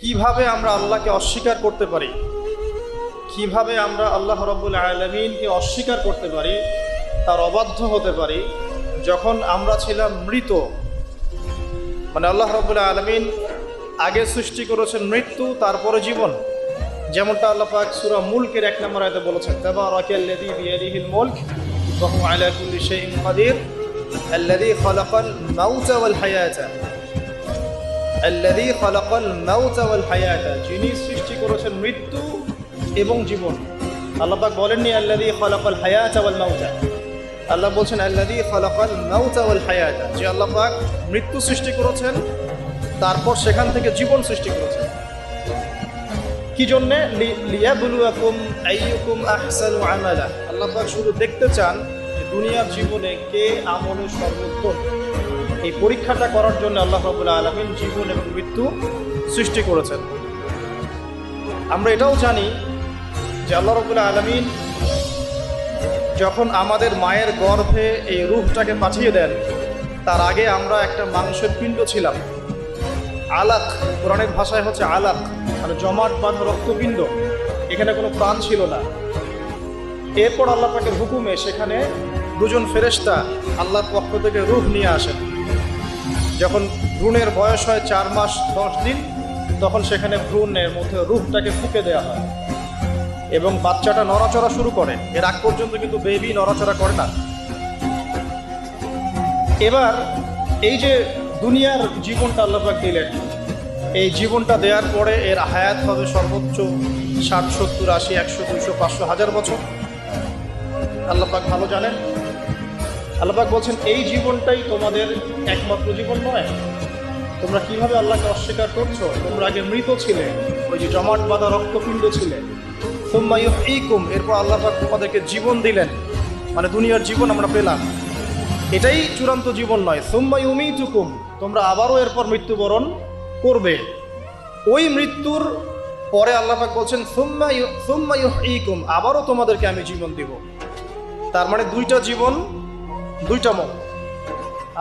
কিভাবে আমরা আল্লাহকে অস্বীকার করতে পারি, কিভাবে আমরা আল্লাহ রাব্বুল আলামিনকে অস্বীকার করতে পারি, তার অবাধ্য হতে পারি যখন আমরা ছিলাম মৃত। মানে আল্লাহ রাব্বুল আলামিন আগে সৃষ্টি করেছেন মৃত্যু, তারপরে জীবন। যেমনটা আল্লাহ পাক সূরা মুলকের 1 নম্বর আয়াতে বলেছেন, তাবারাকাল্লাযী বিয়াদিহিল মুলক ওয়া হুয়া আলা কুল্লি শাইইন কাদির আল্লাযী খালাকাল মাউতা ওয়াল হায়াতা আল্লাযী খালাকাল মাউতা ওয়াল হায়াতা, যিনি সৃষ্টি করেছেন মৃত্যু এবং জীবন। আল্লাহ পাক বলেননি আল্লাযী খালাকাল হায়াতা ওয়াল মাউতা, আল্লাহ বলছেন আল্লাযী খালাকাল মাউতা ওয়াল হায়াতা, যে আল্লাহ পাক মৃত্যু সৃষ্টি করেছেন, তারপর সেখান থেকে জীবন সৃষ্টি করেছেন। কি জন্যে? লিয়াবলুয়াকুম আইয়ুকুম আহসানু আমালা। আল্লাহ পাক শুধু দেখতে চান যে দুনিয়ার জীবনে কে আমলে সর্বোত্তম। এই পরীক্ষাটা করার জন্য আল্লাহ রাব্বুল আলামিন জীবন এবং মৃত্যু সৃষ্টি করেছেন। আমরা এটাও জানি যে আল্লাহ রাব্বুল আলামিন যখন আমাদের মায়ের গর্ভে এই রূহটাকে পাঠিয়ে দেন, তার আগে আমরা একটা মাংসের পিণ্ড ছিলাম, আলাক, কোরআনের ভাষায় হচ্ছে আলাক, মানে জমাট বাঁধা রক্তপিণ্ড। এখানে কোনো প্রাণ ছিল না। এরপর আল্লাহ পাকের হুকুমে সেখানে দুজন ফেরেশতা আল্লাহর পক্ষ থেকে রূহ নিয়ে আসেন। যখন ভ্রূণের বয়স হয় 4 মাস 10 দিন, তখন সেখানে ভ্রূণের মধ্যে রূহটাকে ফুঁকে দেওয়া হয় এবং বাচ্চাটা নড়াচড়া শুরু করে। এর আগ পর্যন্ত কিন্তু বেবি নড়াচড়া করে না। এবার এই যে দুনিয়ার জীবনটা আল্লাহ পাক দিলেন, এই জীবনটা দেওয়ার পরে এর হায়াত হবে সর্বোচ্চ 60, 70, 80, 100, 200, 500, 1000 বছর। আল্লাহ পাক ভালো জানেন। আল্লাহ পাক বলছেন এই জীবনটাই তোমাদের একমাত্র জীবন নয়। তোমরা কিভাবে আল্লাহকে অস্বীকার করছো? তোমরা আগে মৃত ছিলে, ওই যে জমাট বাঁধা রক্তপিণ্ড ছিলে। সুম্মা ইউহয়িকুম, এরপর আল্লাহ পাক তোমাদেরকে জীবন দিলেন, মানে দুনিয়ার জীবন আমরা পেলাম। এটাই চূড়ান্ত জীবন নয়। সুম্মা ইউমীতুকুম, তোমরা আবারও এরপর মৃত্যুবরণ করবে। ওই মৃত্যুর পরে আল্লাহ পাক বলছেন সুম্মা ইউহয়িকুম, আবারও তোমাদেরকে আমি জীবন দিব। তার মানে 2টা জীবন, 2টা মত।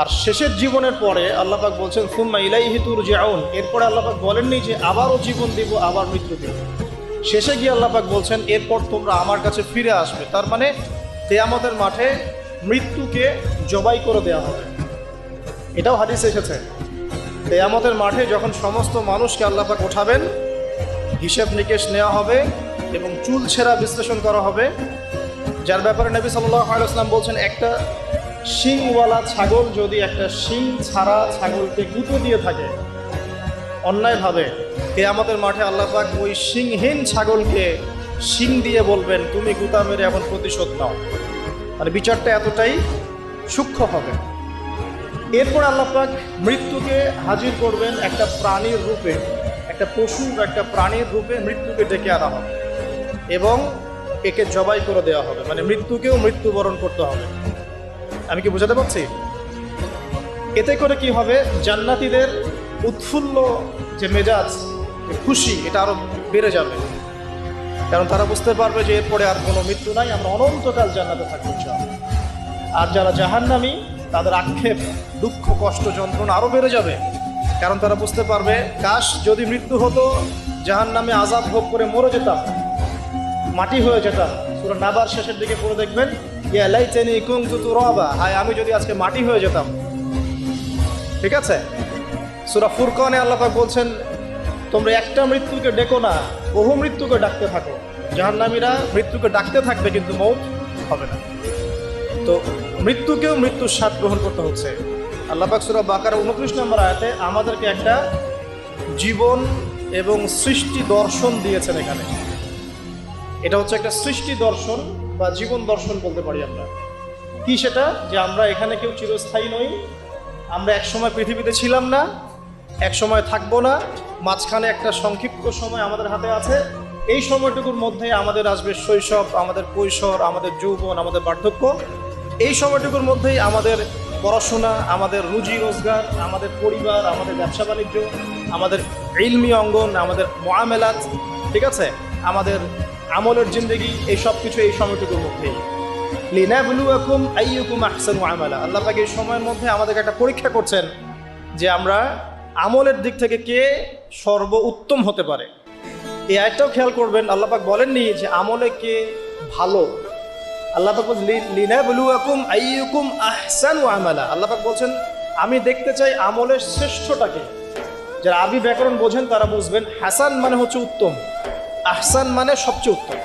আর শেষের জীবনের পরে আল্লাহ পাক বলছেন সুম্মা ইলাইহি তুরজাউন, এরপরে আল্লাহ পাক বলেননি যে আবারও জীবন দিব, আবার মৃত্যু দিব। শেষে গিয়ে আল্লাহ পাক বলছেন এরপর তোমরা আমার কাছে ফিরে আসবে। তার মানে কিয়ামতের মাঠে মৃত্যুকে জবাই করে দেওয়া হবে। এটাও হাদিসে এসেছে, কিয়ামতের মাঠে যখন সমস্ত মানুষকে আল্লাহ পাক ওঠাবেন, হিসেব নিকেশ নেওয়া হবে এবং চুল ছেঁড়া বিশ্লেষণ করা হবে, যার ব্যাপারে নবী সাল্লাল্লাহু আলাইহি ওয়াসাল্লাম বলছেন একটা শিংওয়ালা ছাগল যদি একটা শিং ছাড়া ছাগলকে গুঁতো দিয়ে থাকে অন্যায়ভাবে, কিয়ামতের মাঠে আল্লাহ পাক ওই শিংহীন ছাগলকে শিং দিয়ে বলবেন তুমি গুঁতা মেরে এখন প্রতিশোধ নাও। মানে বিচারটা এতটাই সূক্ষ্ম হবে। এরপর আল্লাহ পাক মৃত্যুকে হাজির করবেন একটা প্রাণীর রূপে, একটা পশু বা একটা প্রাণীর রূপে মৃত্যুকে ডেকে আনা হবে এবং একে জবাই করে দেওয়া হবে। মানে মৃত্যুকেও মৃত্যুবরণ করতে হবে। আমি কি বোঝাতে পারছি? এতে করে কি হবে? জান্নাতীদের উৎফুল্ল যে মেজাজ, খুশি, এটা আরো বেড়ে যাবে। কারণ তারা বুঝতে পারবে যে এরপরে আর কোনো মৃত্যু নাই, আমরা অনন্তকাল জান্নাতে থাকবো। আর যারা জাহান্নামী, তাদের আক্ষেপ, দুঃখ, কষ্ট, যন্ত্রণা আরো বেড়ে যাবে। কারণ তারা বুঝতে পারবে কাশ যদি মৃত্যু হতো, জাহান্নামে আযাব ভোগ করে মরে যেতাম, মাটি হয়ে যেতাম। সূরা নাবার শেষের দিকে পড়ে দেখবেন ইয়া লাইতানি কুনতু তুরাবা, হায় আমি যদি আজকে মাটি হয়ে যেতাম। ঠিক আছে? সূরা ফুরকানে আল্লাহ পাক বলছেন তোমরা একটা মৃত্যুকে ডেকো না, বহু মৃত্যুকে ডাকতে থাকো। জাহান্নামীরা মৃত্যুকে ডাকতে থাকবে কিন্তু মওত হবে না। তো মৃত্যুকেও মৃত্যুর স্বাদ গ্রহণ করতে হচ্ছে। আল্লাহ পাক সূরা বাকারা 29 নম্বর আয়াতে আমাদেরকে একটা জীবন এবং সৃষ্টি দর্শন দিয়েছেন এখানে। এটা হচ্ছে একটা সৃষ্টি দর্শন বা জীবন দর্শন বলতে পারি আমরা। কি সেটা? যে আমরা এখানে কেউ চিরস্থায়ী নই। আমরা একসময় পৃথিবীতে ছিলাম না, একসময় থাকবো না, মাঝখানে একটা সংক্ষিপ্ত সময় আমাদের হাতে আছে। এই সময়টুকুর মধ্যে আমাদের আসবে শৈশব, আমাদের কৈশোর, আমাদের যৌবন, আমাদের বার্ধক্য। এই সময়টুকুর মধ্যেই আমাদের পড়াশোনা, আমাদের রুজি রোজগার, আমাদের পরিবার, আমাদের ব্যবসা বাণিজ্য, আমাদের ইলমি অঙ্গন, আমাদের মুআমালাত, ঠিক আছে, আমাদের আমলের জিন্দেগি, এই সব কিছু এই সময়টুকুর মধ্যেই। লিনাবলুয়াকুম আইয়ুকুম আহসানু আমালা, আল্লাহ পাক এই সময়ের মধ্যে আমাদেরকে একটা পরীক্ষা করছেন যে আমরা আমলের দিক থেকে কে সর্বোত্তম হতে পারে। এই আয়াতটাও খেয়াল করবেন, আল্লাহ পাক বলেননি যে আমলে কে ভালো। আল্লাহ পাক বলছেন লিনাবলুয়াকুম আইয়ুকুম আহসানু আমালা। আল্লাহ পাক বলছেন আমি দেখতে চাই আমলের শ্রেষ্ঠটাকে। যারা আরবি ব্যাকরণ বোঝেন তারা বুঝবেন, হাসান মানে হচ্ছে উত্তম, আহসান মানে সবচেয়ে উত্তম।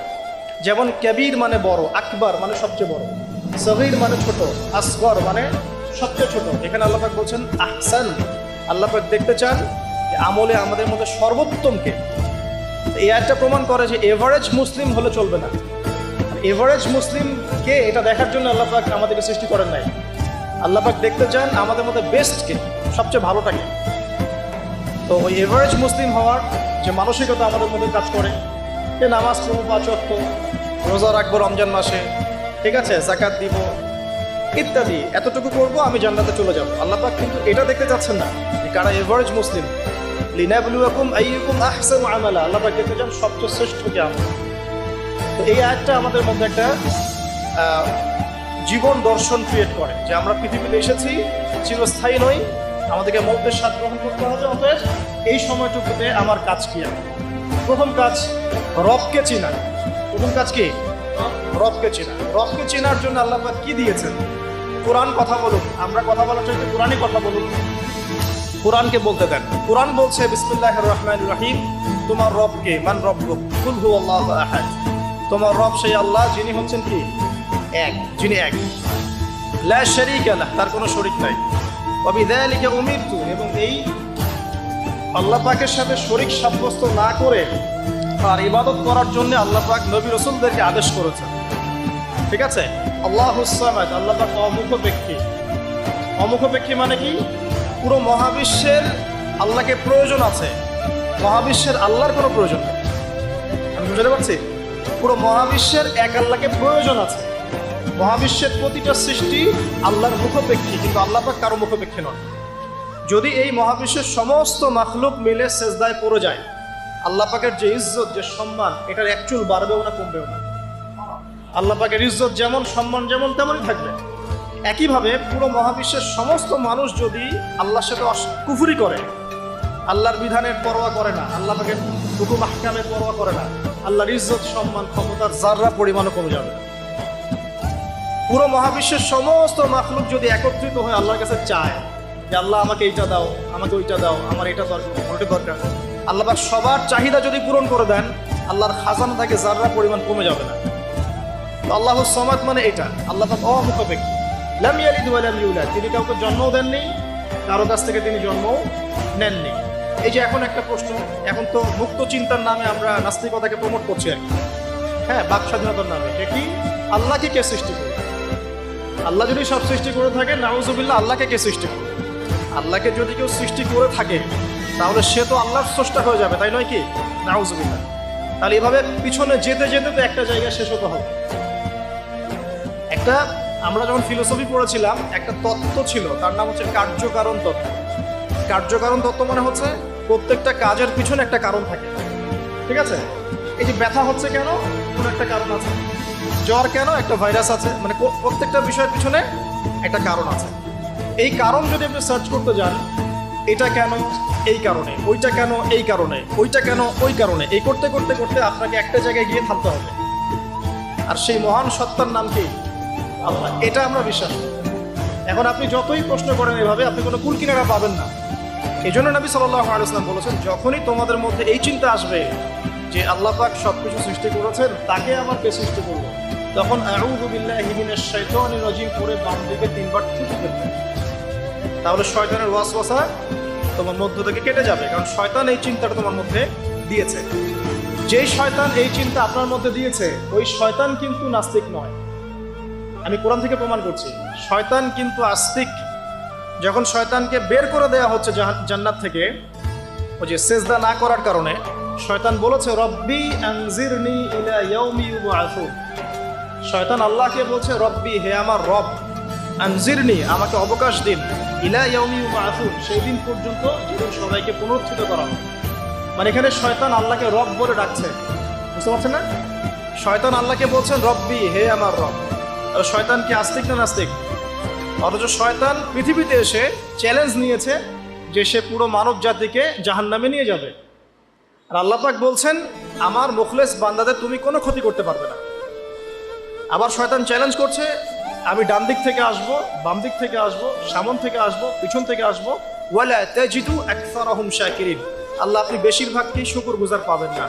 যেমন কবির মানে বড়, আকবর মানে সবচেয়ে বড়, সগীর মানে ছোট, আসগর মানে সবচেয়ে ছোট। এখানে আল্লাহ পাক বলছেন আহসান। আল্লাহ পাক দেখতে চান যে আমলে আমাদের মধ্যে সর্বোত্তমকে। এই আয়াতটা প্রমাণ করে যে এভারেজ মুসলিম হলে চলবে না। এভারেজ মুসলিম কে এটা দেখার জন্য আল্লাহ পাক আমাদেরকে সৃষ্টি করেন নাই। আল্লাহ পাক দেখতে চান আমাদের মধ্যে বেস্টকে, সবচেয়ে ভালোটাকে। তো ওই এভারেজ মুসলিম হওয়ার যে মানসিকতা আমাদের মধ্যে কাজ করে, যে নামাজ পড়বো 5 ওয়াক্ত, রোজা রাখবো রমজান মাসে, ঠিক আছে, যাকাত দিব ইত্যাদি, এতটুকু করবো আমি জান্নাতে চলে যাবো। আল্লাহ পাক কিন্তু এটা দেখতে চাচ্ছেন না যে কারা এভারেজ মুসলিম। লিনাবলুয়াকুম আইয়ুকুম আহসানু আমালা। আল্লাহ পাক দেখতে চান সবচেয়ে শ্রেষ্ঠ কে আমরা। তো এই আয়াতটা আমাদের মধ্যে একটা জীবন দর্শন ক্রিয়েট করে যে আমরা পৃথিবীতে এসেছি, চিরস্থায়ী নই, আমাদেরকে মৌতের স্বাদ গ্রহণ করতে হবে। অতএব এই সময়টুকুতে আমার কাজ কি? প্রথম কাজ রবকে চেনা। প্রথম কাজ কি? রবকে চেনা। রবকে চেনার জন্য আল্লাহ পাক কি দিয়েছেন? কোরআন কথা বলুন। আমরা কথা বলার চাইতে কোরআনই কথা বলুন, কোরআনকে বলতে দেন। কোরআন বলছে বিসমিল্লাহির রহমানির রহিম, তোমার রবকে, মান রব্বুক, কুল হুয়াল্লাহু আহাদ। তোমার রব সেই আল্লাহ যিনি হচ্ছেন কি? এক, যিনি এক, লা শারীকা লাহ, তার কোনো শরীক নাই। ওয়া বিযালিকা উমিরতু, এবং এই আল্লাহ পাকের সাথে শরীক সাব্যস্ত না করে তার ইবাদত করার জন্য আল্লাহ পাক নবী রাসূলদেরকে আদেশ করেছেন। ঠিক আছে? আল্লাহুস সামাদ, আল্লাহ পাক অমুখপেক্ষী। অমুখপেক্ষী মানে কি? পুরো মহাবিশ্বের আল্লাহকে প্রয়োজন আছে, মহাবিশ্বের আল্লাহর কোনো প্রয়োজন নেই। আমি বুঝতে পারছি? পুরো মহাবিশ্বের এক আল্লাহকে প্রয়োজন আছে। মহাবিশ্বের প্রতিটা সৃষ্টি আল্লাহর মুখপেক্ষী, কিন্তু আল্লাহ পাক কারো মুখপেক্ষী নন। যদি এই মহাবিশ্বের সমস্ত মাখলুক মিলে সেজদায় পড়ে যায়, আল্লাহ পাকের যে ইজ্জত, যে সম্মান, এটার এক চুল বাড়বেও না কমবেও না। আল্লাহ পাকের ইজ্জত যেমন, সম্মান যেমন, তেমনই থাকবে। একইভাবে পুরো মহাবিশ্বের সমস্ত মানুষ যদি আল্লাহর সাথে কুফরি করে, আল্লাহর বিধানের পরোয়া করে না, আল্লাহ পাকের হুকুম আহকামের পরোয়া করে না, আল্লাহর ইজ্জত, সম্মান, ক্ষমতার যাররা পরিমাণও কমে যাবে। পুরো মহাবিশ্বের সমস্ত মাখলুক যদি একত্রিত হয়ে আল্লাহর কাছে চায় যে আল্লাহ আমাকে এইটা দাও, আমাকে ওইটা দাও, আমার এটা দরকার, ওইটা দরকার, আল্লাহ পাক সবার চাহিদা যদি পূরণ করে দেন, আল্লাহর খাজানা থেকে যাররা পরিমাণ কমে যাবে না। তো আল্লাহুস সামাদ মানে এটা। আল্লাহ পাক অমুখপেক্ষী, লাম ইয়ালিদ ওয়া লাম ইউলাদ, তিনি কাউকে জন্মও দেননি, কারো কাছ থেকে তিনি জন্মও নেননি। এই যে এখন একটা প্রশ্ন, এখন তো মুক্ত চিন্তার নামে আমরা নাস্তিকতাকে প্রমোট করছি আর কি, হ্যাঁ, বাক স্বাধীনতার নামে। যে কি? আল্লাহকে কে সৃষ্টি করে? আল্লাহ যদি সব সৃষ্টি করে থাকে, নাউজুবিল্লাহ, আল্লাহকে কে সৃষ্টি করে? আল্লাহকে যদি কেউ সৃষ্টি করে থাকে তাহলে সে তো আল্লাহর স্রষ্টা হয়ে যাবে, তাই নয় কি? নাউজুবিল্লাহ। তাহলে এভাবে পিছনে যেতে যেতে তো একটা জায়গায় শেষ হতে হবে। একটা আমরা যখন ফিলোসফি পড়েছিলাম, একটা তত্ত্ব ছিল, তার নাম হচ্ছে কার্যকারণ তত্ত্ব। কার্যকারণ তত্ত্ব মানে হচ্ছে প্রত্যেকটা কাজের পিছনে একটা কারণ থাকে। ঠিক আছে? এই যে ব্যথা হচ্ছে কেন? কোনো একটা কারণ আছে। জ্বর কেন? একটা ভাইরাস আছে। মানে প্রত্যেকটা বিষয়ের পিছনে একটা কারণ আছে। এই কারণ যদি আপনি সার্চ করতে যান, এটা কেন? এই কারণে। ওইটা কেন? এই কারণে। ওইটা কেন? ওই কারণে। এই করতে করতে করতে আপনাকে একটা জায়গায় গিয়ে থামতে হবে। আর সেই মহান সত্তার নাম কি? আল্লাহ। এটা আমরা বিশ্বাস করি। এখন আপনি যতই প্রশ্ন করেন এভাবে, আপনি কোনো কুল কিনারা পাবেন না। এই জন্য নবী সাল্লাল্লাহু আলাইহি ওয়াসাল্লাম বলেছেন, যখনই তোমাদের মধ্যে এই চিন্তা আসবে যে আল্লাহ পাক সবকিছু সৃষ্টি করেছেন, তাকে আবার কে সৃষ্টি করবে, তখন আউযু বিল্লাহি মিনাশ শাইতানির রাজিম করে বাম দিকে 3 বার থুতু ফেলবে। তাহলে শয়তানের ওয়াসওয়াসা তোমার মধ্য থেকে কেটে যাবে, কারণ শয়তান এই চিন্তাটা তোমার মধ্যে দিয়েছে। যেই শয়তান এই চিন্তা আপনার মধ্যে দিয়েছে, ওই শয়তান কিন্তু নাস্তিক নয়। আমি কোরআন থেকে প্রমাণ করছি, শয়তান কিন্তু আস্তিক। যখন শয়তানকে বের করে দেওয়া হচ্ছে জান্নাত থেকে, ওই যে সেজদা না করার কারণে, শয়তান বলেছে রব্বি আনজিরনি ইলা ইয়াউমি ইউবআসুন। শয়তান আল্লাহকে বলছে রব্বি, হে আমার রব, আনজিরনি, আমাকে অবকাশ দিন, ইলা ইয়াউমি ইউবআসুন, সেই দিন পর্যন্ত যেদিন সবাইকে পুনরুত্থিত করা হবে। মানে এখানে শয়তান আল্লাহকে রব বলে ডাকছে, বুঝতে পারছেন না? শয়তান আল্লাহকে বলছেন রব্বি, হে আমার রব। আর শয়তান কি আস্তিক না নাস্তিক? অথচ শয়তান পৃথিবীতে এসে চ্যালেঞ্জ নিয়েছে যে সে পুরো মানব জাতিকে জাহান্নামে নিয়ে যাবে। আর আল্লাহ পাক বলছেন আমার মুখলেস বান্দাদের তুমি কোনো ক্ষতি করতে পারবে না। আবার শয়তান চ্যালেঞ্জ করছে আমি ডান দিক থেকে আসবো, বাম দিক থেকে আসবো, সামন থেকে আসবো, পিছন থেকে আসবো, ওয়ালা তাজিদু আকসারাহুম শাকিরিন। আল্লাহ আপনি বেশিরভাগকেই শুকরগুজার পাবেন না,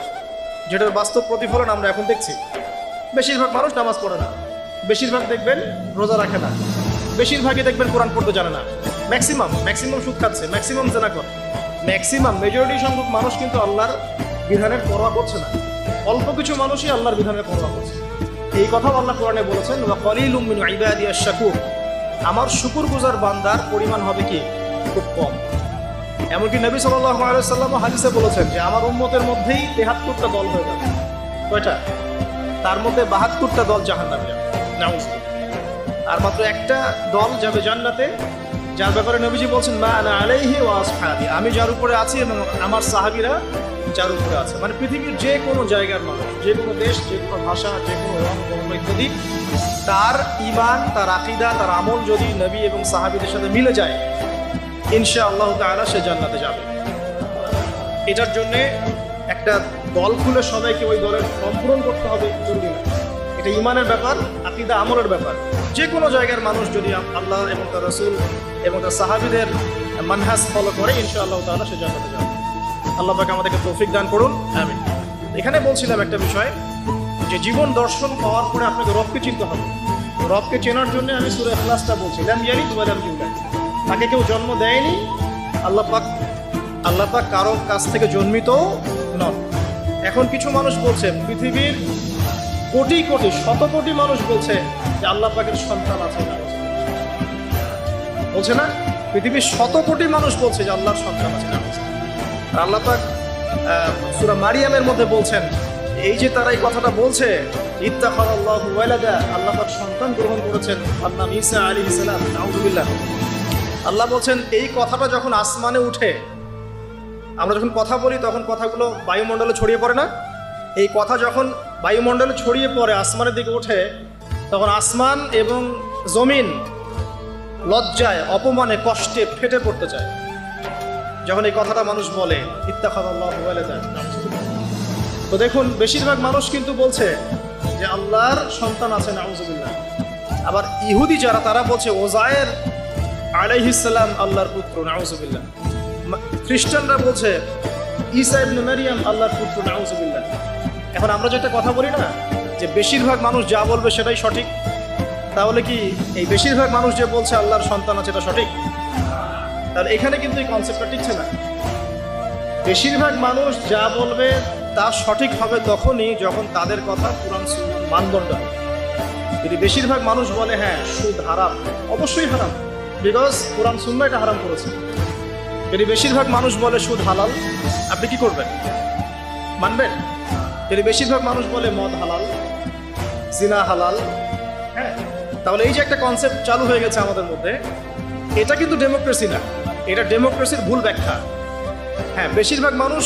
যেটার বাস্তব প্রতিফলন আমরা এখন দেখছি। বেশিরভাগ মানুষ নামাজ পড়ে না, বেশিরভাগ দেখবেন রোজা রাখে না, বেশিরভাগই দেখবেন কোরআন পড়তে জানে না, ম্যাক্সিমাম সুদ খাচ্ছে, ম্যাক্সিমাম জেনা করে, ম্যাক্সিমাম মেজরিটি সংখ্যক মানুষ কিন্তু আল্লাহর বিধানের পরোয়া করছে না। অল্প কিছু মানুষই আল্লাহর বিধানের পরোয়া করছে। এই কথাও আল্লাহ কোরআনে বলেছেন ওয়া কালিলুম মিন ইবাদিয়াশ শাকুর, আমার শুকরগুজার বান্দার পরিমাণ হবে কি খুব কম। এমনকি নবী সাল্লাল্লাহু আলাইহি ওয়াসাল্লাম হাদিসে বলেছেন যে আমার উম্মতের মধ্যেই ৭৩টা দল হয়ে যাবে। কয়টা? তার মধ্যে ৭২টা দল জাহান্নামে যাবে, নাউযুবিল্লাহ। আর মাত্র একটা দল যাবে জান্নাতে, যার ব্যাপারে নবীজি বলছেন মা আনা আলাইহি ওয়া আসহাবি, আমি যার উপরে আছি এবং আমার সাহাবীরা যার উপরে আছে। মানে পৃথিবীর যে কোনো জায়গার মানুষ, যে কোনো দেশ, যে কোনো ভাষা, যে কোনো রং, বর্ণ ইত্যাদি, তার ঈমান, তার আকীদা, তার আমল যদি নবী এবং সাহাবীদের সাথে মিলে যায় ইনশাআল্লাহ তাআলা সে জান্নাতে যাবে। এটার জন্যে একটা দল খুলে সবাইকে ওই দলের ফর্ম পূরণ করতে হবে জরুরি না। এটা ঈমানের ব্যাপার, আকীদা আমলের ব্যাপার। যে কোনো জায়গার মানুষ যদি আল্লাহ এবং তার রাসূল এবং তার সাহাবীদের মানহাজ ফলো করে ইনশাআল্লাহ তাআলা সে জান্নাতে যাবে। আল্লাহ পাক আমাদেরকে তৌফিক দান করুন, আমিন। এখানে বলছিলাম একটা বিষয় যে জীবন দর্শন পাওয়ার পরে আপনাকে রবকে চিনতে হবে। রবকে চেনার জন্য আমি সূরা ইখলাসটা বলছি, লাম ইয়ালিদ ওয়া লাম ইউলাদ, তাকে কেউ জন্ম দেয়নি, আল্লাহ পাক কারো কাছ থেকে জন্মিত নন। এখন কিছু মানুষ বলছে, পৃথিবীর কোটি কোটি শত কোটি মানুষ বলছে যে আল্লাহ পাকের সন্তান আছে, বলছে না? পৃথিবীর শত কোটি মানুষ বলছে যে আল্লাহর সন্তান আছে। আর আল্লাহ পাক সূরা মারিয়ামের মধ্যে বলছেন এই যে তারা এই কথাটা বলছে ইত্তাখাযাল্লাহু ওয়ালাদা, আল্লাহ পাক সন্তান গ্রহণ করেছেন, তার নাম ঈসা আলাইহিস সালাম, নাউযুবিল্লাহ। আল্লাহ বলছেন এই কথাটা যখন আসমানে উঠে, আমরা যখন কথা বলি তখন কথাগুলো বায়ুমণ্ডলে ছড়িয়ে পড়ে না? এই কথা যখন বায়ুমণ্ডলে ছড়িয়ে পড়ে, আসমানের দিকে ওঠে, তখন আসমান এবং জমিন লজ্জায়, অপমানে, কষ্টে ফেটে পড়তে চায় যখন এই কথাটা মানুষ বলে ইত্তাখাযাল্লাহু ওয়ালাদা। তো দেখুন বেশিরভাগ মানুষ কিন্তু বলছে যে আল্লাহর সন্তান আছে, নাউযুবিল্লাহ। আবার ইহুদি যারা, তারা বলছে ওজায়ের আলাইহিস সালাম আল্লাহর পুত্র, নাউযুবিল্লাহ। খ্রিস্টানরা বলছে ঈসা ইবনে মারিয়াম আল্লাহর পুত্র, নাউযুবিল্লাহ। এখন আমরা যেটা কথা বলি না যে বেশিরভাগ মানুষ যা বলবে সেটাই সঠিক, তাহলে কি এই বেশিরভাগ মানুষ যে বলছে আল্লাহর সন্তান আছে এটা সঠিক? তাহলে এখানে কিন্তু এই কনসেপ্টটা টিকছে না। বেশিরভাগ মানুষ যা বলবে তা সঠিক হবে তখনই যখন তাদের কথা কোরআন সুন্নাহর মানদণ্ড হবে। যদি বেশিরভাগ মানুষ বলে হ্যাঁ সুদ হারাম, অবশ্যই হারাম, বিকজ কোরআন সুন্নাহ এটা হারাম করেছে। যদি বেশিরভাগ মানুষ বলে সুদ হালাল, আপনি কি করবেন? মানবেন? যদি বেশিরভাগ মানুষ বলে মদ হালাল, জিনা হালাল, হ্যাঁ, তাহলে এই যে একটা কনসেপ্ট চালু হয়ে গেছে আমাদের মধ্যে, এটা কিন্তু ডেমোক্রেসি না, এটা ডেমোক্রেসির ভুল ব্যাখ্যা। হ্যাঁ, বেশিরভাগ মানুষ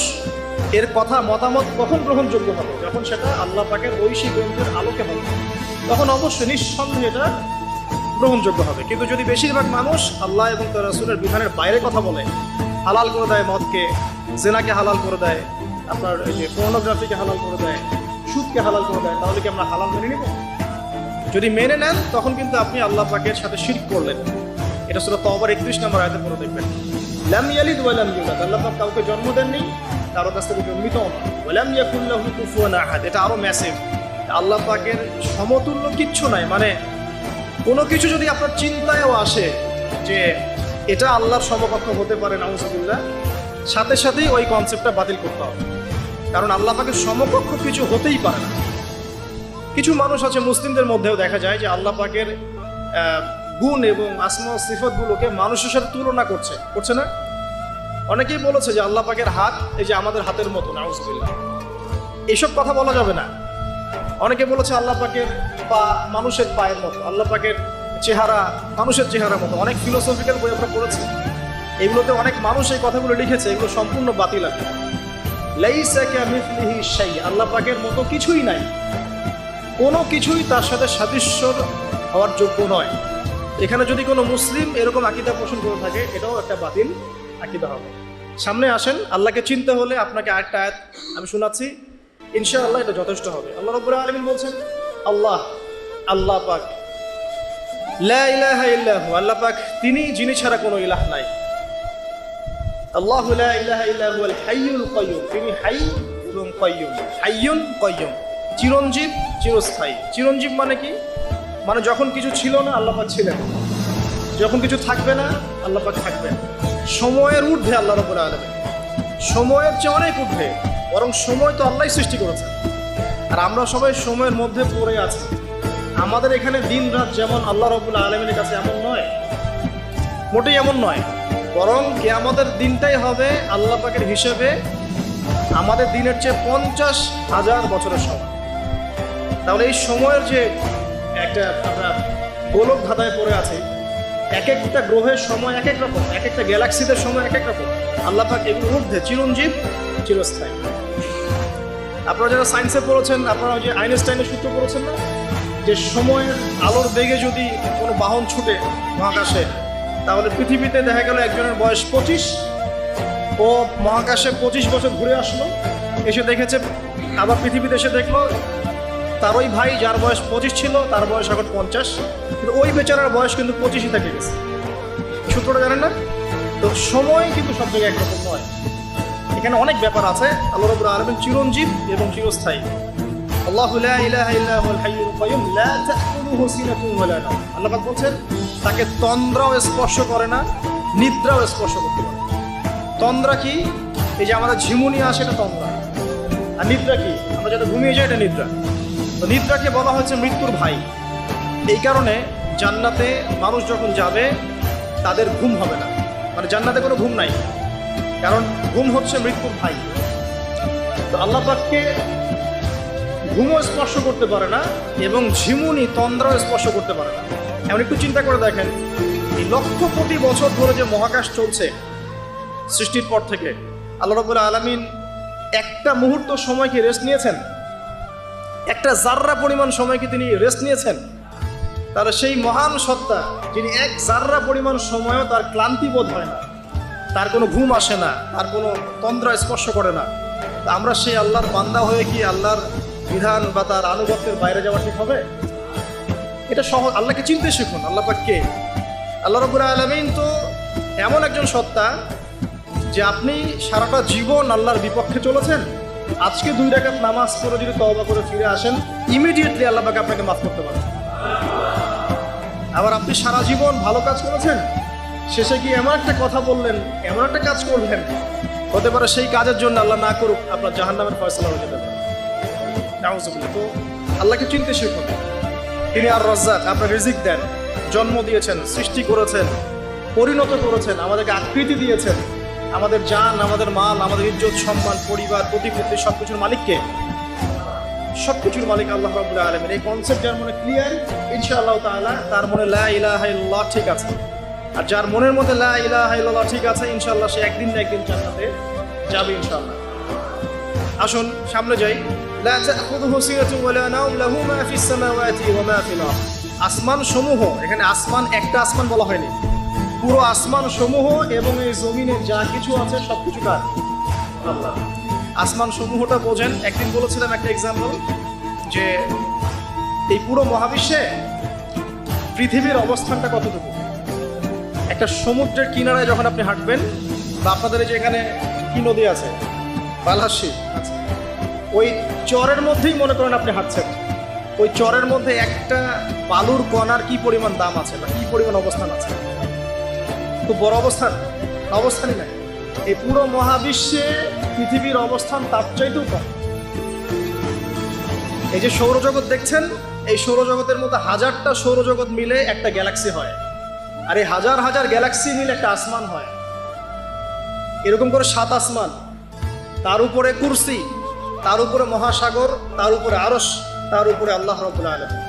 এর কথা মতামত কখন গ্রহণযোগ্য হবে? যখন সেটা আল্লাহ পাকের ঐশী গ্রন্থের আলোকে হবে, তখন অবশ্যই নিঃসন্দেহে এটা গ্রহণযোগ্য হবে। কিন্তু যদি বেশিরভাগ মানুষ আল্লাহ এবং তার রাসূলের বিধানের বাইরে কথা বলে, হালাল করে দেয় মদকে, জেনাকে হালাল করে দেয়, আপনার এই যে পর্নোগ্রাফিকে হালাল করে দেয়, সুদকে হালাল করে দেয়, তাহলে কি আমরা হালাল মেনে নিব? যদি মেনে নেন তখন কিন্তু আপনি আল্লাহ পাকের সাথে শিরক করলেন। এটা সূরা তাওবার 31 নম্বর আয়াতে পড়ে দেখবেন, লাম ইয়ালিদ ওয়া লাম ইউলাদ, আল্লাহ পাক কাউকে জন্ম দেননি, কারো কাছ থেকে জন্মিতও না। ওয়া লাম ইয়াকুল লাহু কুফুয়ান আহাদ, এটা আরো ম্যাসিভ। আল্লাহ পাকের সমতুল্য কিচ্ছু নাই। মানে কোনো কিছু যদি আপনার চিন্তায়ও আসে যে এটা আল্লাহর সমকক্ষ হতে পারে, নাউযুবিল্লাহ, সাথে সাথেই ওই কনসেপ্টটা বাতিল করতে হবে। কারণ আল্লাহ পাকের সমকক্ষ কিছু হতেই পারে না। কিছু মানুষ আছে মুসলিমদের মধ্যেও দেখা যায় যে আল্লাহ পাকের গুণ এবং আসমা ও সিফাতগুলোকে মানুষের সাথে তুলনা করছে না? অনেকেই বলেছে যে আল্লাহ পাকের হাত এই যে আমাদের হাতের মতো, নাউযুবিল্লাহ। এইসব কথা বলা যাবে না। অনেকে বলেছে আল্লাহ পাকের পা মানুষের পায়ের মতো, আল্লাহ পাকের চেহারা মানুষের চেহারার মতো। অনেক ফিলোসফিক্যাল বই আমরা পড়েছি, এগুলোতে অনেক মানুষ এই কথাগুলো লিখেছে, এগুলো সম্পূর্ণ বাতিল। আছে লাইসা কামিসলিহি শাই, আল্লাহ পাকের মতো কিছুই নাই, কোনো কিছুই তার সাথে সাদৃশ্য হওয়ার যোগ্য নয়। এখানে যদি কোনো মুসলিম এরকম আকীদা পোষণ করে থাকে, এটাও একটা বাতিল আকীদা হবে। সামনে আসেন, আল্লাহকে চিনতে হলে আপনাকে আরেকটা আয়াত আমি শোনাচ্ছি, ইনশাআল্লাহ এটা যথেষ্ট হবে। আল্লাহ রাব্বুল আলামিন বলছেন, আল্লাহ পাক, লা ইলাহা ইল্লাহু, আল্লাহ পাক তিনি যিনি ছাড়া কোনো ইলাহ নাই। আল্লাহু লা ইলাহা ইল্লা হুয়াল হাইয়ুল কাইয়্যুম, তিনি হাই এবং কাইয়্যুম। হাইয়ুন কাইয়্যুম, চিরঞ্জীব, চিরস্থায়ী। চিরঞ্জীব মানে কি? মানে যখন কিছু ছিল না আল্লাহ পাক ছিলেন, যখন কিছু থাকবে না আল্লাহ পাক থাকবেন। সময়ের ঊর্ধ্বে আল্লাহ রাব্বুল আলামিন, সময়ের চেয়ে অনেক ঊর্ধ্বে, বরং সময় তো আল্লাহই সৃষ্টি করেছেন, আর আমরা সবাই সময়ের মধ্যে পড়ে আছি। আমাদের এখানে দিন রাত যেমন আল্লাহ রাব্বুল আলামিনের কাছে এমন নয়, মোটেই এমন নয়, বরং কিয়ামতের দিনটাই হবে আল্লাহ পাকের হিসেবে আমাদের দিনের চেয়ে 50,000 বছরের সময়। তাহলে এই সময়ের যে একটা আমরা গোলক ধাঁধায় পড়ে আছি, এক একটা গ্রহের সময় এক এক রকম, এক একটা গ্যালাক্সিদের সময় এক এক রকম। আল্লাহ পাক এগুলোর ঊর্ধ্বে, চিরঞ্জীব, চিরস্থায়ী। আপনারা যারা সায়েন্সে পড়েছেন, আপনারা যে আইনস্টাইনের সূত্র পড়েছেন না, যে সময়ের আলোর বেগে যদি কোনো বাহন ছুটে মহাকাশে, তাহলে পৃথিবীতে দেখা গেল একজনের বয়স 25, ও মহাকাশে 25 বছর ঘুরে আসলো, এসে দেখেছে, আবার পৃথিবীতে এসে দেখলো তার ওই ভাই যার বয়স 25 ছিল তার বয়স এখন 50, কিন্তু ওই বেচারার বয়স কিন্তু 25ই থেকে গেছে। সূত্রটা জানেন না? তো সময় কিন্তু সব জায়গায় একরকম নয়, এখানে অনেক ব্যাপার আছে। আল্লাহ রাব্বুল আলামিন চিরঞ্জীব এবং চিরস্থায়ী। আল্লাহু লা ইলাহা ইল্লা হুয়াল হাইয়ুল কাইয়্যুম লা তাখুযুহু সিনাতুন ওয়া লা নাওম। আল্লাহ পাক বলছেন তাকে তন্দ্রাও স্পর্শ করে না, নিদ্রাও স্পর্শ করতে পারে। তন্দ্রা কি? এই যে আমাদের ঝিমুনি আসে, এটা তন্দ্রা। আর নিদ্রা কি? আমরা যাতে ঘুমিয়ে যাই, এটা নিদ্রা। তো নিদ্রাকে বলা হচ্ছে মৃত্যুর ভাই। এই কারণে জান্নাতে মানুষ যখন যাবে তাদের ঘুম হবে না, মানে জান্নাতে কোনো ঘুম নাই, কারণ ঘুম হচ্ছে মৃত্যুর ভাই। তো আল্লাহ পাককে ঘুমও স্পর্শ করতে পারে না এবং ঝিমুনি, তন্দ্রাও স্পর্শ করতে পারে না। এমন একটু চিন্তা করে দেখেন, এই লক্ষ কোটি বছর ধরে যে মহাকাশ চলছে সৃষ্টির পর থেকে, আল্লাহ রাব্বুল আলামিন একটা মুহূর্ত সময় কি রেস্ট নিয়েছেন? একটা জাররা পরিমাণ সময় কি তিনি রেস্ট নিয়েছেন? তাহলে সেই মহান সত্তা যিনি এক জাররা পরিমাণ সময়ও তার ক্লান্তি বোধ হয় না, তার কোনো ঘুম আসে না, তার কোনো তন্দ্রা স্পর্শ করে না, আমরা সেই আল্লাহর বান্দা হয়ে কি আল্লাহর বিধান বা তার আনুগত্যের বাইরে যাওয়া ঠিক হবে? এটা সহজ। আল্লাহকে চিনতে শিখুন। আল্লাহ পাক কে? আল্লাহ রাব্বুল আলামিন তো এমন একজন সত্তা যে আপনি সারাটা জীবন আল্লাহর বিপক্ষে চলেছেন, আজকে 2 রাকাত নামাজ পড়ে যদি তওবা করে ফিরে আসেন, ইমিডিয়েটলি আল্লাহ পাক আপনাকে মাফ করতে পারেন। আবার আপনি সারা জীবন ভালো কাজ করেছেন, শেষে গিয়ে এমন একটা কথা বললেন, এমন একটা কাজ করলেন, হতে পারে সেই কাজের জন্য আল্লাহ না করুক আপনার জাহান্নামের ফয়সালা হয়ে যেতে পারে। নাউযুবিল্লাহ। তো আল্লাহকে চিনতে শিখুন। তিনি আর রাজ্জাক, আপনার রিজিক দেন, জন্ম দিয়েছেন, সৃষ্টি করেছেন, পরিণত করেছেন, আমাদেরকে আকৃতি দিয়েছেন, আমাদের জান, আমাদের মাল, আমাদের ইজ্জত, সম্মান, পরিবার, প্রতিপত্তি, সবকিছুর মালিককে? সবকিছুর মালিক আল্লাহ রাব্বুল আলামিন। এই কনসেপ্ট যার মনে ক্লিয়ার, ইনশাআল্লাহ তাআলা তার মনে লা ইলাহা ইল্লাল্লাহ ঠিক আছে। আর যার মনের মধ্যে লা ইলাহা ইল্লাল্লাহ ঠিক আছে, ইনশাআল্লাহ সে একদিন না একদিন জান্নাতে যাবে ইনশাআল্লাহ। আসুন সামনে যাই। লা তাখুযুহু সিনাতুন ওয়া লা নাওম লাহু মা ফিস সামাওয়াতি ওয়া মা ফিল আরদ। আসমান সমূহ, এখানে আসমান একটা আসমান বলা হয়নি, পুরো আসমান সমূহ এবং এই জমিনে যা কিছু আছে সবকিছু কার? আল্লাহ। আসমান সমূহটা বোঝেন। একদিন বলেছিলাম একটা এক্সাম্পল, যে এই পুরো মহাবিশ্বে পৃথিবীর অবস্থানটা কতটুকু। একটা সমুদ্রের কিনারায় যখন আপনি হাঁটবেন, বা আপনাদের এই যে এখানে কি নদী আছে, বালহাসি, ওই চরের মধ্যেই মনে করেন আপনি হাঁটছেন, ওই চরের মধ্যে একটা বালুর কণার কি পরিমাণ দাম আছে বা কি পরিমাণ অবস্থান আছে? খুব বড় অবস্থান? অবস্থানই নাই। এই পুরো মহাবিশ্বে পৃথিবীর অবস্থান তার চাইতেও কম। এই যে সৌরজগৎ দেখছেন, এই সৌরজগতের মধ্যে 1000টা সৌরজগৎ মিলে একটা গ্যালাক্সি হয়, আর এই হাজার হাজার গ্যালাক্সি মিলে একটা আসমান হয়। এরকম করে 7 আসমান, তার উপরে কুরসি, তার উপরে মহাসাগর, তার উপরে আরশ, তার উপরে আল্লাহ রাব্বুল আলামিন।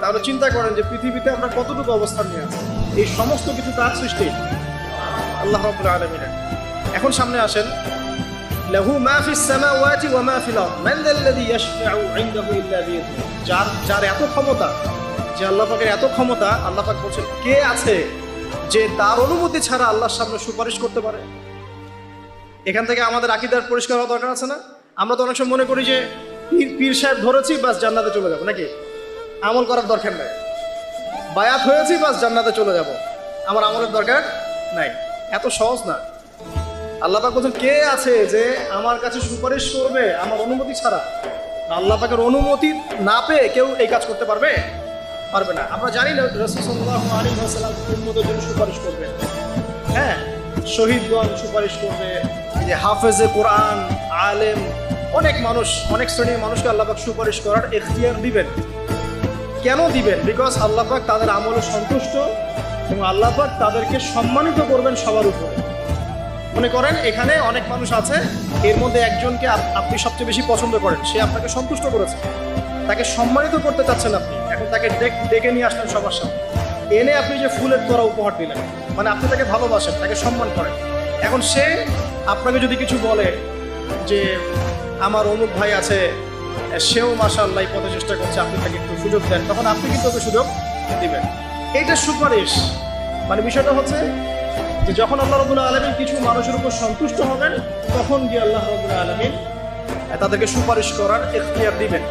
তাহলে চিন্তা করেন যে পৃথিবীতে আমরা কতটুকু অবস্থান নিয়ে আছি। এই সমস্ত কিছু তার সৃষ্টি, আল্লাহ রাব্বুল আলামিনের। এখন সামনে আসেন, লাহু মা ফিস সামাওয়াতি ওয়া মা ফিল আরদ মান যাল্লাযী ইয়াশফাউ ইনদাহু ইল্লা বিইযনিহি। যার এত ক্ষমতা, যে আল্লাহ পাকের এত ক্ষমতা, আল্লাহ পাক বলছেন কে আছে যে তার অনুমতি ছাড়া আল্লাহর সামনে সুপারিশ করতে পারে? এখান থেকে আমাদের আকীদার পরিষ্কার হওয়া দরকার আছে না? আমরা তো অনেক সময় মনে করি যে পীর সাহেব ধরেছি বাস জান্নাতে চলে যাবো, নাকি? আমল করার দরকার নাই। বায়াত হয়েছি বাস জান্নাতে চলে যাব, আমার আমলের দরকার নাই। এত সহজ না। আল্লাহ পাক বলছেন, কে আছে যে আমার কাছে সুপারিশ করবে আমার অনুমতি ছাড়া? আল্লাহ পাকের অনুমতি না পেয়ে কেউ এই কাজ করতে পারবে? পারবে না। আমরা জানি না রাসূল সাল্লাল্লাহু আলাইহি ওয়াসাল্লাম উম্মতের জন্য সুপারিশ করবে। হ্যাঁ, শহীদগণ সুপারিশ করবে, যে হাফেজে কোরআন, আলেম, অনেক মানুষ, অনেক শ্রেণীর মানুষকে আল্লাহ পাক সুপারিশ করার এখতিয়ার দিবেন। কেন দিবেন? বিকজ আল্লাহ পাক তাদের আমলে সন্তুষ্ট এবং আল্লাহ পাক তাদেরকে সম্মানিত করবেন সবার উপরে। মনে করেন এখানে অনেক মানুষ আছে, এর মধ্যে একজনকে আপনি সবচেয়ে বেশি পছন্দ করেন, সে আপনাকে সন্তুষ্ট করেছে, তাকে সম্মানিত করতে চাচ্ছেন আপনি। এখন তাকে ডেকে নিয়ে আসলেন সবার সামনে, এনে আপনি যে ফুলের তোড়া উপহার দিলেন, মানে আপনি তাকে ভালোবাসেন, তাকে সম্মান করেন। এখন সে আপনাকে যদি কিছু বলে যে আমার অমুক ভাই আছে, সেও মাশাআল্লাহ এই পথে চেষ্টা করছে, আপনি তাকে একটু সুযোগ দেন, তখন আপনি কিন্তু ওকে সুযোগ দিবেন। এইটা সুপারিশ। মানে বিষয়টা হচ্ছে যে যখন আল্লাহ রাব্বুল আলামিন কিছু মানুষের উপর সন্তুষ্ট হবেন, তখন গিয়ে আল্লাহ রাব্বুল আলামিন তাদেরকে সুপারিশ করার এখতিয়ার দিবেন।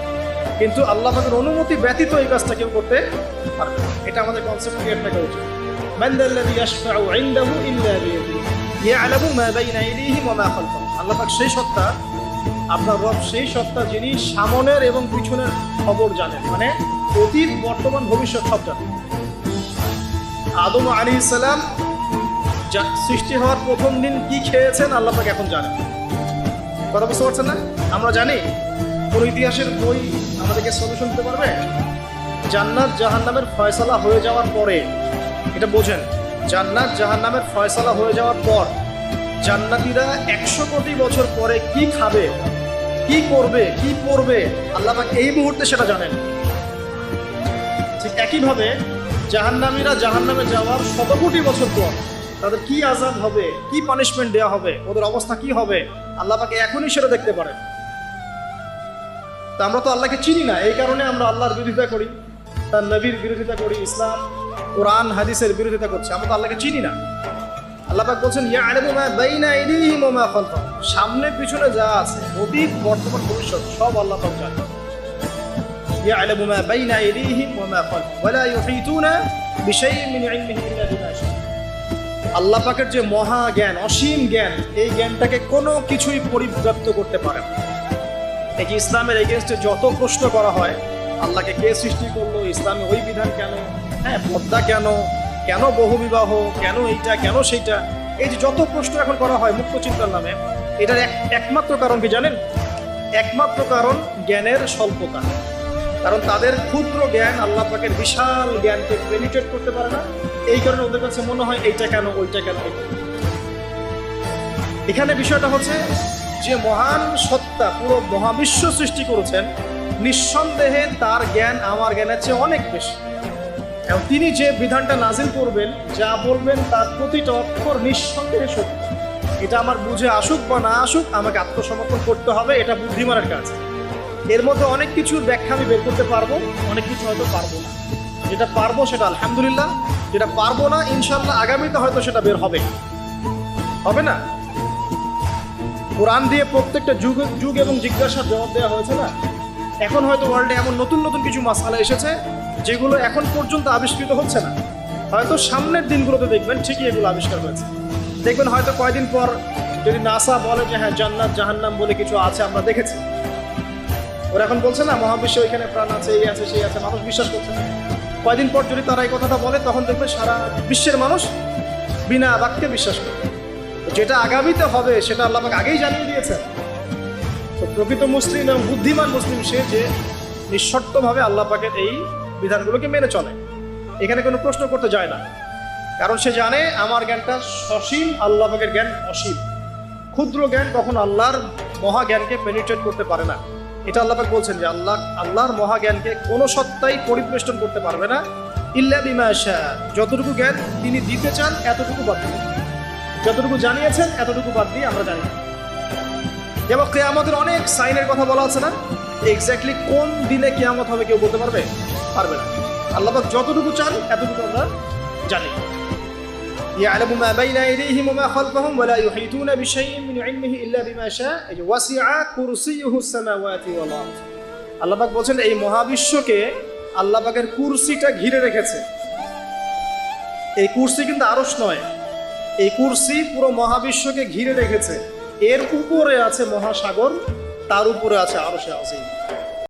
কিন্তু আল্লাহ পাকের অনুমতি ব্যতীত এই কাজটা কেউ করতে পারবে না। এটা আমাদের কনসেপ্ট ক্লিয়ার থাকা উচিত। মান যাল্লাযী ইয়াশফাউ ইনদাহু ইল্লা বিইযনিহি ইয়ালামু মা বাইনা আইদিহিম ওয়া মা খালফাহুম। আল্লাহ পাক সেই সত্তা, আপনার রব সেই সত্তা যিনি সামনের এবং পিছনের খবর জানেন, মানে অতীত, বর্তমান, ভবিষ্যৎ সব জানেন। আদম আলাইহিস সালাম সৃষ্টি হওয়ার প্রথম দিন কি খেয়েছেন আল্লাহ পাক এখন জানেন। কথা বুঝতে পারছেন না? আমরা জানি কোন ইতিহাসের বই আমাদেরকে সলিউশন দিতে পারবে? জান্নাত জাহান্নামের ফয়সালা হয়ে যাওয়ার পরে, এটা বোঝেন, জান্নাত জাহান্নামের ফয়সালা হয়ে যাওয়ার পর জান্নাতীরা 100 কোটি বছর পরে কি খাবে, কি করবে, কি পড়বে, আল্লাহ পাক এই মুহূর্তে সেটা জানেন। ঠিক একইভাবে জাহান্নামীরা জাহান্নামে যাওয়ার 100 কোটি বছর পর তাদের কি আযাব হবে, কি পানিশমেন্ট দেওয়া হবে, ওদের অবস্থা কি হবে, আল্লাহ পাক এখনই সেটা দেখতে পারেন। তা আমরা তো আল্লাহকে চিনি না, এই কারণে আমরা আল্লাহর বিরোধিতা করি, তার নবীর বিরোধিতা করি, ইসলাম, কোরআন, হাদিসের বিরোধিতা করছি। আমরা তো আল্লাহকে চিনি না। আল্লাহ পাক বলছেন, ইয়ালামু মা বাইনা আইদিহিম ওয়া মা খালফাহুম। সামনে পিছনে যা আছে, অতীত, বর্তমান, ভবিষ্যৎ সব আল্লাহ পাক জানেন। ইয়ালামু মা বাইনা আইদিহিম ওয়া মা খালফাহুম ওয়া লা ইউহিতুনা বিশাইইন মিন ইলমিহি ইল্লা বিমা শাআ। আল্লাহ পাকের যে মহা জ্ঞান, অসীম জ্ঞান, এই জ্ঞানটাকে কোনো কিছুই পরিব্যাপ্ত করতে পারে না। এই যে ইসলামের এগেনস্টে যত প্রশ্ন করা হয়, আল্লাহকে কে সৃষ্টি করলো, ইসলামে ওই বিধান কেন, হ্যাঁ পর্দা কেন, কেন বহুবিবাহ, কেন এইটা, কেন সেইটা, এই যে যত প্রশ্ন এখন করা হয় মুক্ত চিন্তার নামে, এটার একমাত্র কারণ কি জানেন? একমাত্র কারণ জ্ঞানের স্বল্পতা। কারণ তাদের ক্ষুদ্র জ্ঞান আল্লাহ পাকের বিশাল জ্ঞানকে পেনিট্রেট করতে পারে না। এই কারণে ওদের কাছে মনে হয় এইটা কেন, ওইটা কেন। এখানে বিষয়টা হচ্ছে যে মহান সত্তা পুরো মহাবিশ্ব সৃষ্টি করেছেন, নিঃসন্দেহে তার জ্ঞান আমার জ্ঞানের চেয়ে অনেক বেশি। এবং তিনি যে বিধানটা নাজিল করবেন, যা বলবেন, তার প্রতিটা অক্ষর নিঃসন্দেহে সত্য। এটা আমার বুঝে আসুক বা না আসুক, আমাকে আত্মসমর্পণ করতে হবে, এটা বুদ্ধিমানের কাজ। এর মধ্যে অনেক কিছুর ব্যাখ্যা আমি বের করতে পারবো, অনেক কিছু হয়তো পারবো না। যেটা পারবো সেটা আলহামদুলিল্লাহ, যেটা পারবো না ইনশাল্লাহ আগামীতে হয়তো সেটা বের হবে, হবে না? কোরআন দিয়ে প্রত্যেকটা যুগ এবং জিজ্ঞাসার জবাব দেওয়া হয়েছে না? এখন হয়তো ওয়ার্ল্ডে এমন নতুন নতুন কিছু মাসালা এসেছে যেগুলো এখন পর্যন্ত আবিষ্কৃত হচ্ছে না। হয়তো সামনের দিনগুলোতে দেখবেন ঠিকই এগুলো আবিষ্কার হয়েছে। দেখবেন হয়তো কয়েকদিন পর যদি নাসা বলে যে হ্যাঁ জান্নাত জাহান্নাম বলে কিছু আছে, আমরা দেখেছি, ওরা এখন বলছে না মহাবিশ্বে ওইখানে প্রাণ আছে, এই আছে, সেই আছে, মানুষ বিশ্বাস করছে না। কয়েকদিন পর যদি তারা এই কথাটা বলে, তখন দেখবেন সারা বিশ্বের মানুষ বিনা বাক্যে বিশ্বাস করে। যেটা আগামীতে হবে সেটা আল্লাহ পাক আগেই জানিয়ে দিয়েছেন। তো প্রকৃত মুসলিম এবং বুদ্ধিমান মুসলিম সে যে নিঃশর্তভাবে আল্লাহ পাকের এই বিধানগুলোকে মেনে চলে, এখানে কোনো প্রশ্ন করতে যায় না। কারণ সে জানে আমার জ্ঞানটা সসীম, আল্লাহ পাকের জ্ঞান অসীম। ক্ষুদ্র জ্ঞান কখনো আল্লাহর মহা জ্ঞানকে পেনিট্রেট করতে পারে না। এটা আল্লাহ পাক বলছেন যে আল্লাহর মহা জ্ঞানকে কোনো সত্তাই পরিবেষ্টন করতে পারবে না, ইল্লা বিমা শাআ। যতটুকু জ্ঞান তিনি দিতে চান এতটুকু বাদ দিয়ে, যতটুকু জানিয়েছেন এতটুকু বাদ দিয়ে আমরা জানি। যেমন কিয়ামতের অনেক সাইনের কথা বলা আছে না? এক্স্যাক্টলি কোন দিনে কিয়ামত হবে কেউ বলতে পারবে না। আল্লাহ পাক যতটুকু চান এতটুকু আমরা জানি। يعلم ما بين أيديهم وما خلفهم ولا يحيطون بشيء من علمه إلا بما شاء وسع كرسيه السماوات والأرض আল্লাহ পাক বলেন এই মহাবিশ্বকে আল্লাহ পাকের কুরসিটা ঘিরে রেখেছে। এই কুরসি কিন্তু আরশ নয়, এই কুরসি পুরো মহাবিশ্বকে ঘিরে রেখেছে। এর উপরে আছে মহাসাগর, তার উপরে আছে আরশে আজিম।